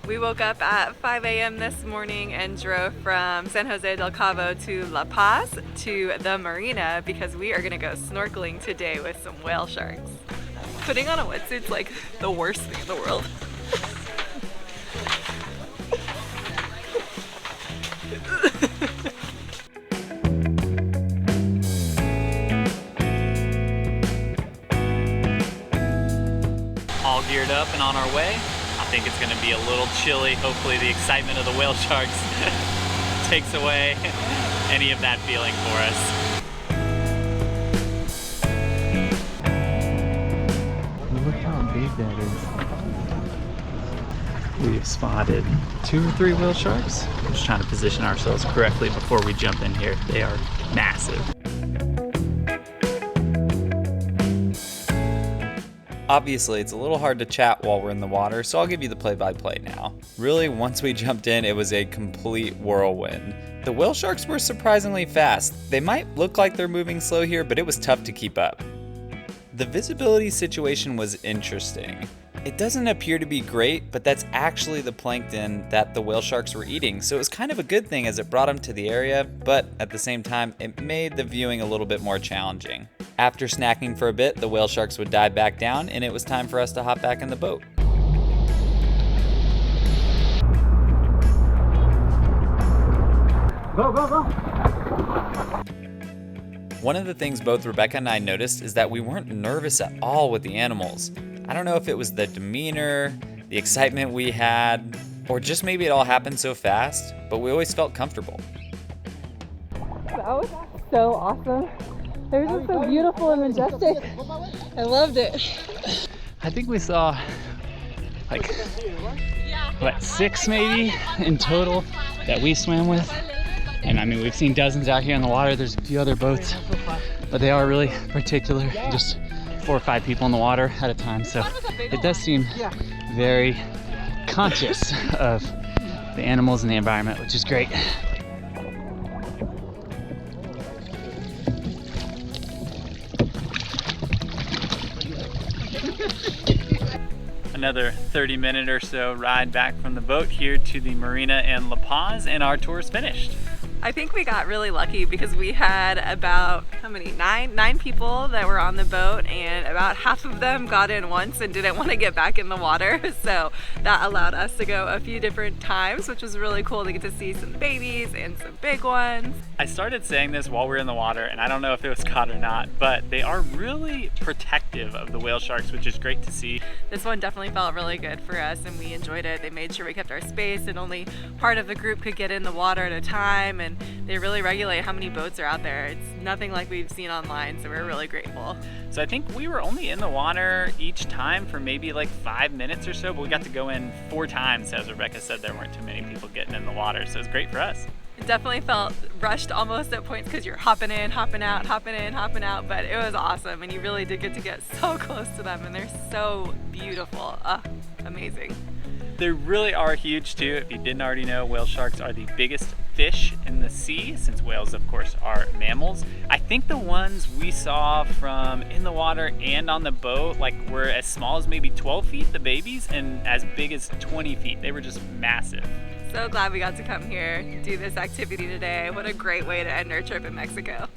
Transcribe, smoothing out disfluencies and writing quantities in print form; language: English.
We woke up at 5 a.m. this morning and drove from San Jose del Cabo to La Paz to the marina because we are gonna go snorkeling today with some whale sharks. Putting on a wetsuit's like the worst thing in the world. All geared up and on our way. I think it's gonna be a little chilly. Hopefully the excitement of the whale sharks takes away any of that feeling for us. Look how big that is. We've spotted 2 or 3 whale sharks. I'm just trying to position ourselves correctly before we jump in here. They are massive. Obviously, it's a little hard to chat while we're in the water, so I'll give you the play-by-play now. Really, once we jumped in, it was a complete whirlwind. The whale sharks were surprisingly fast. They might look like they're moving slow here, but it was tough to keep up. The visibility situation was interesting. It doesn't appear to be great, but that's actually the plankton that the whale sharks were eating, so it was kind of a good thing as it brought them to the area, but at the same time, it made the viewing a little bit more challenging. After snacking for a bit, the whale sharks would dive back down, and it was time for us to hop back in the boat. Go, go, go! One of the things both Rebecca and I noticed is that we weren't nervous at all with the animals. I don't know if it was the demeanor, the excitement we had, or just maybe it all happened so fast, but we always felt comfortable. That was so awesome. It was just so beautiful and majestic. I loved it. I think we saw like, what, 6 maybe in total that we swam with. And I mean, we've seen dozens out here in the water. There's a few other boats, but they are really particular, just 4 or 5 people in the water at a time. So it does seem very conscious of the animals and the environment, which is great. Another 30-minute or so ride back from the boat here to the marina in La Paz, and our tour is finished. I think we got really lucky because we had about, how many, nine people that were on the boat, and about half of them got in once and didn't want to get back in the water. So that allowed us to go a few different times, which was really cool to get to see some babies and some big ones. I started saying this while we were in the water, and I don't know if it was caught or not, but they are really protective of the whale sharks, which is great to see. This one definitely felt really good for us and we enjoyed it. They made sure we kept our space and only part of the group could get in the water at a time, and they really regulate how many boats are out there. It's nothing like we've seen online, so we're really grateful. So I think we were only in the water each time for maybe like 5 minutes or so, but we got to go in 4 times. As Rebecca said, there weren't too many people getting in the water, so it was great for us. It definitely felt rushed almost at points because you're hopping in, hopping out, hopping in, hopping out, but it was awesome, and you really did get to get so close to them, and they're so beautiful. Amazing. They really are huge too. If you didn't already know, whale sharks are the biggest fish in the sea, since whales of course are mammals. I think the ones we saw from in the water and on the boat were as small as maybe 12 feet, the babies, and as big as 20 feet. They were just massive. So glad we got to come here, do this activity today. What a great way to end our trip in Mexico.